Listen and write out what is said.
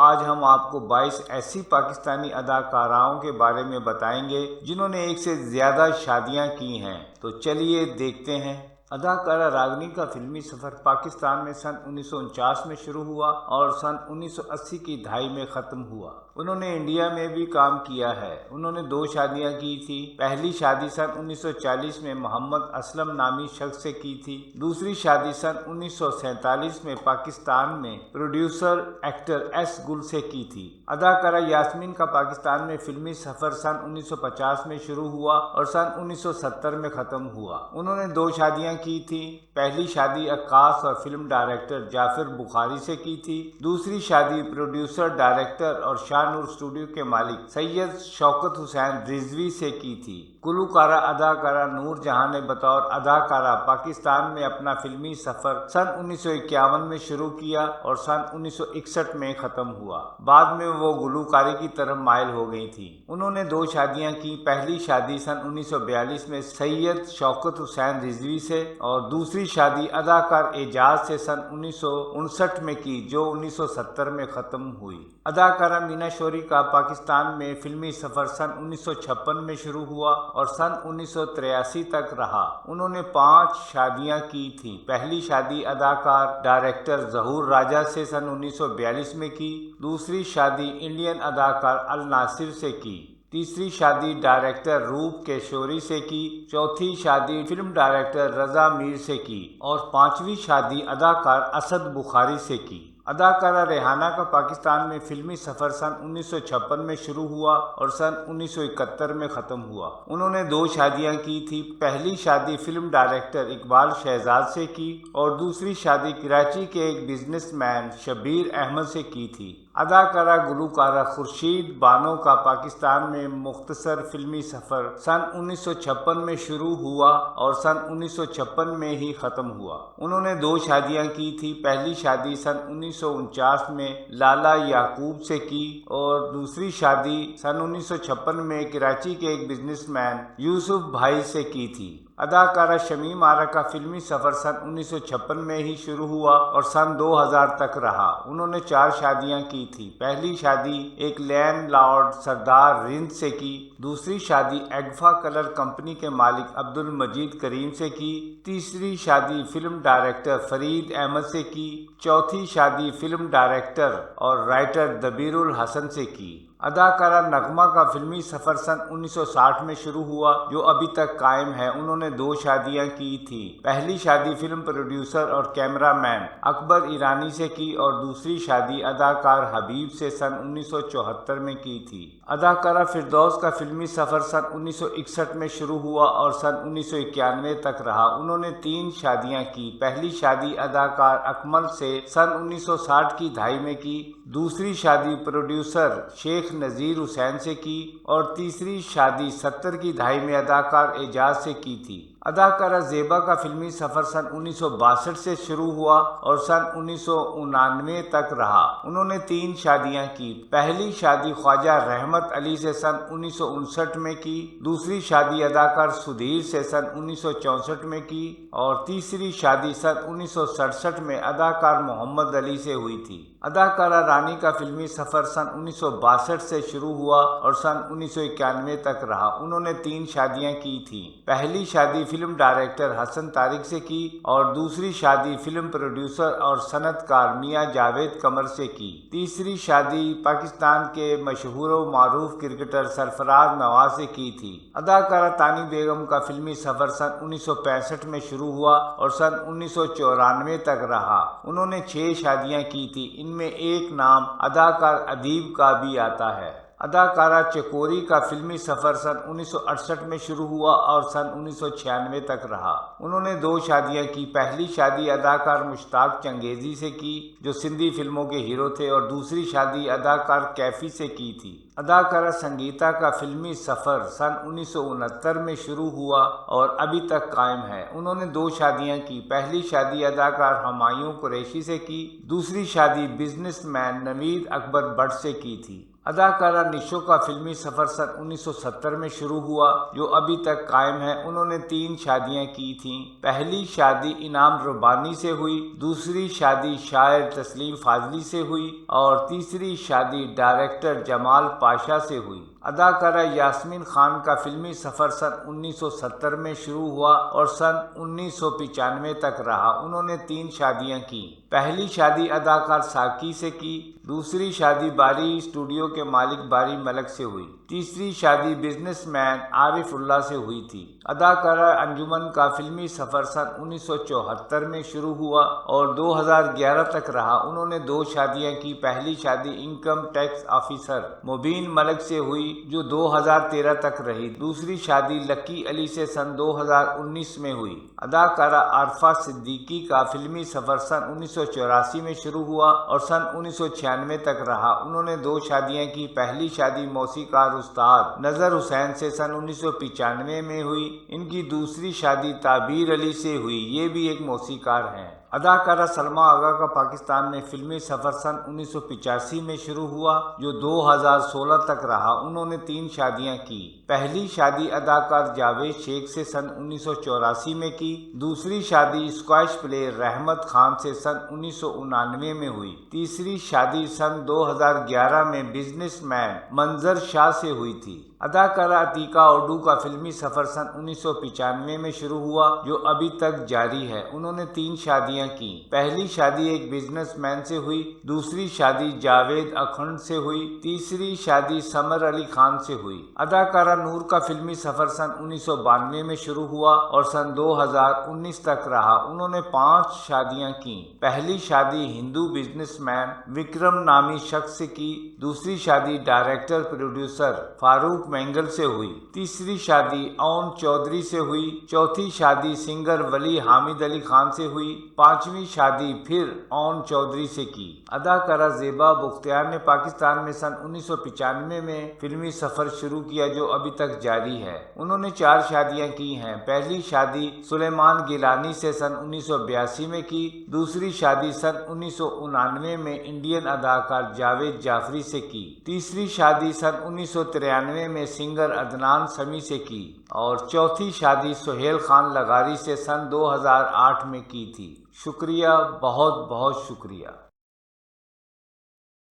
آج ہم آپ کو 22 ایسی پاکستانی اداکاراؤں کے بارے میں بتائیں گے جنہوں نے ایک سے زیادہ شادیاں کی ہیں۔ تو چلیے دیکھتے ہیں۔ اداکارہ راگنی کا فلمی سفر پاکستان میں سن 1949 میں شروع ہوا اور سن 1980 کی دہائی میں ختم ہوا۔ انہوں نے انڈیا میں بھی کام کیا ہے۔ انہوں نے 2 شادیاں کی تھی۔ پہلی شادی سن 1940 میں محمد اسلم نامی شخص سے کی تھی۔ دوسری شادی سن 1947 میں پاکستان میں پروڈیوسر ایکٹر ایس گل سے کی تھی۔ اداکارہ یاسمین کا پاکستان میں فلمی سفر سن 1950 میں شروع ہوا اور سن 1970 میں ختم ہوا۔ انہوں نے 2 شادیاں کی تھی۔ پہلی شادی عکاس اور فلم ڈائریکٹر جعفر بخاری سے کی تھی۔ دوسری شادی پروڈیوسر ڈائریکٹر اور شاہ نور اسٹوڈیو کے مالک سید شوکت حسین رضوی سے کی تھی۔ گلوکارہ اداکارہ نور جہاں نے بطور اداکارہ پاکستان میں اپنا فلمی سفر سن 1951 میں شروع کیا اور سن 1961 میں ختم ہوا۔ بعد میں وہ گلوکاری کی طرف مائل ہو گئی تھی۔ انہوں نے 2 شادیاں کی۔ پہلی شادی سن 1942 میں سید شوکت حسین رضوی سے اور دوسری شادی اداکار اعجاز سے سن 1959 میں کی جو 1970 میں ختم ہوئی۔ اداکارہ مینا شوری کا پاکستان میں فلمی سفر سن 1956 میں شروع ہوا اور سن 1983 تک رہا۔ انہوں نے 5 شادیاں کی تھیں۔ پہلی شادی اداکار ڈائریکٹر ظہور راجہ سے سن 1942 میں کی۔ دوسری شادی انڈین اداکار الناصر سے کی۔ تیسری شادی ڈائریکٹر روپ کیشوری سے کی۔ چوتھی شادی فلم ڈائریکٹر رضا میر سے کی اور 5ویں شادی اداکار اسد بخاری سے کی۔ اداکارہ ریحانہ کا پاکستان میں فلمی سفر سن 1956 میں شروع ہوا اور سن 1971 میں ختم ہوا۔ انہوں نے 2 شادیاں کی تھی۔ پہلی شادی فلم ڈائریکٹر اقبال شہزاد سے کی اور دوسری شادی کراچی کے ایک بزنس مین شبیر احمد سے کی تھی۔ اداکارہ گلوکارہ خورشید بانو کا پاکستان میں مختصر فلمی سفر سن 1956 میں شروع ہوا اور سن 1956 میں ہی ختم ہوا۔ انہوں نے 2 شادیاں کی تھی۔ پہلی شادی سن 1949 میں لالا یعقوب سے کی اور دوسری شادی سن 1956 میں کراچی کے ایک بزنس مین یوسف بھائی سے کی تھی۔ اداکارہ شمیم آرا کا فلمی سفر سن 1956 میں ہی شروع ہوا اور سن 2000 تک رہا۔ انہوں نے 4 شادیاں کی تھی۔ پہلی شادی ایک لینڈ لارڈ سردار رند سے کی۔ دوسری شادی ایگفا کلر کمپنی کے مالک عبد المجید کریم سے کی۔ تیسری شادی فلم ڈائریکٹر فرید احمد سے کی۔ چوتھی شادی فلم ڈائریکٹر اور رائٹر دبیر الحسن سے کی۔ اداکارہ نغمہ کا فلمی سفر سن 1960 میں شروع ہوا جو ابھی تک قائم ہے۔ انہوں نے 2 شادیاں کی تھی۔ پہلی شادی فلم پروڈیوسر اور کیمرہ مین اکبر ایرانی سے کی اور دوسری شادی اداکار حبیب سے سن 1974 میں کی تھی۔ اداکارہ فردوس کا فلمی سفر سن 1961 میں شروع ہوا اور سن 1991 تک رہا۔ انہوں نے 3 شادیاں کی۔ پہلی شادی اداکار اکمل سے سن 1960 کی دہائی میں کی۔ دوسری شادی پروڈیوسر شیخ نذیر حسین سے کی اور تیسری شادی 70 کی دہائی میں اداکار اعجاز سے کی تھی۔ اداکارہ زیبا کا فلمی سفر سن 1962 سے شروع ہوا اور سن 1999 تک رہا۔ انہوں نے 3 شادیاں کی۔ پہلی شادی خواجہ رحمت علی سے سن 1959 میں کی۔ دوسری شادی اداکار سدھیر سے سن 1964 میں کی اور تیسری شادی سن 1967 میں اداکار محمد علی سے ہوئی تھی۔ اداکارہ رانی کا فلمی سفر سن 1962 سے شروع ہوا اور سن 1991 تک رہا۔ انہوں نے 3 شادیاں کی تھیں۔ پہلی شادی فلم ڈائریکٹر حسن طارق سے کی اور دوسری شادی فلم پروڈیوسر اور صنعت کار میاں جاوید قمر سے کی۔ تیسری شادی پاکستان کے مشہور و معروف کرکٹر سرفراز نواز سے کی تھی۔ اداکارہ تانی بیگم کا فلمی سفر سن 1965 میں شروع ہوا اور سن 1994 تک رہا۔ انہوں نے 6 شادیاں کی تھی۔ ان میں ایک نام اداکار ادیب کا بھی آتا ہے۔ اداکارہ چکوری کا فلمی سفر سن 1968 میں شروع ہوا اور سن 1996 تک رہا۔ انہوں نے 2 شادیاں کی۔ پہلی شادی اداکار مشتاق چنگیزی سے کی جو سندھی فلموں کے ہیرو تھے اور دوسری شادی اداکار کیفی سے کی تھی۔ اداکارہ سنگیتا کا فلمی سفر سن 1969 میں شروع ہوا اور ابھی تک قائم ہے۔ انہوں نے 2 شادیاں کی۔ پہلی شادی اداکار ہمایوں قریشی سے کی۔ دوسری شادی business man Naveed Akbar but سے کی تھی۔ اداکارہ نشو کا فلمی سفر سن 1970 میں شروع ہوا جو ابھی تک قائم ہے۔ انہوں نے 3 شادیاں کی تھیں۔ پہلی شادی انعام ربانی سے ہوئی، دوسری شادی شاعر تسلیم فاضلی سے ہوئی اور تیسری شادی ڈائریکٹر جمال پاشا سے ہوئی۔ اداکارہ یاسمین خان کا فلمی سفر سن 1970 میں شروع ہوا اور سن 1995 تک رہا۔ انہوں نے 3 شادیاں کی۔ پہلی شادی اداکار ساکی سے کی، دوسری شادی باری اسٹوڈیو کے مالک باری ملک سے ہوئی، تیسری شادی بزنس مین عارف اللہ سے ہوئی تھی۔ اداکارہ انجمن کا فلمی سفر سن 1974 میں شروع ہوا اور 2011 تک رہا۔ انہوں نے 2 شادیاں کی۔ پہلی شادی انکم ٹیکس آفیسر مبین ملک سے ہوئی جو 2013 تک رہی، دوسری شادی لکی علی سے سن 2019 میں ہوئی۔ اداکارہ عارفہ صدیقی کا فلمی سفر سن 1984 میں شروع ہوا اور سن 1996 تک رہا۔ انہوں نے 2 شادیاں کی۔ پہلی شادی موسیقار استاد نذر حسین سے سن 1995 میں ہوئی۔ ان کی دوسری شادی تعبیر علی سے ہوئی، یہ بھی ایک موسیقار ہیں۔ اداکارہ سلمیٰ آغا کا پاکستان میں فلمی سفر سن 1985 میں شروع ہوا جو 2016 تک رہا۔ انہوں نے 3 شادیاں کی۔ پہلی شادی اداکار جاوید شیخ سے سن 1984 میں کی، دوسری شادی اسکواش پلیئر رحمت خان سے سن 1999 میں ہوئی، تیسری شادی سن 2011 میں بزنس مین منظر شاہ سے ہوئی تھی۔ اداکارہ عتیقہ اوڈو کا فلمی سفر سن 1995 میں شروع ہوا جو ابھی تک جاری ہے۔ انہوں نے 3 شادیاں کی۔ پہلی شادی ایک بزنس مین سے ہوئی، دوسری شادی جاوید اکھنڈ سے ہوئی، تیسری شادی سمر علی خان سے ہوئی۔ اداکارہ نور کا فلمی سفر سن 1992 میں شروع ہوا اور سن 2019 تک رہا۔ انہوں نے 5 شادیاں کی۔ پہلی شادی ہندو بزنس مین وکرم نامی شخص سے کی، دوسری شادی ڈائریکٹر پروڈیوسر فاروق مینگل سے ہوئی، تیسری شادی اون چودھری سے ہوئی، چوتھی شادی سنگر ولی حامد علی خان سے ہوئی، 5ویں شادی پھر اون چودھری سے کی۔ اداکارہ زیبا بختیار نے پاکستان میں سن 1995 میں فلمی سفر شروع کیا جو ابھی تک جاری ہے۔ انہوں نے 4 شادیاں کی ہیں۔ پہلی شادی سلیمان گیلانی سے سن 1982 میں کی، دوسری شادی سن 1999 میں انڈین اداکار جاوید جعفری سے کی، تیسری شادی سن 1993 میں سنگر عدنان سمیع سے کی اور چوتھی شادی سہیل خان لغاری سے سن 2008 میں کی تھی۔ شکریہ، بہت بہت شکریہ۔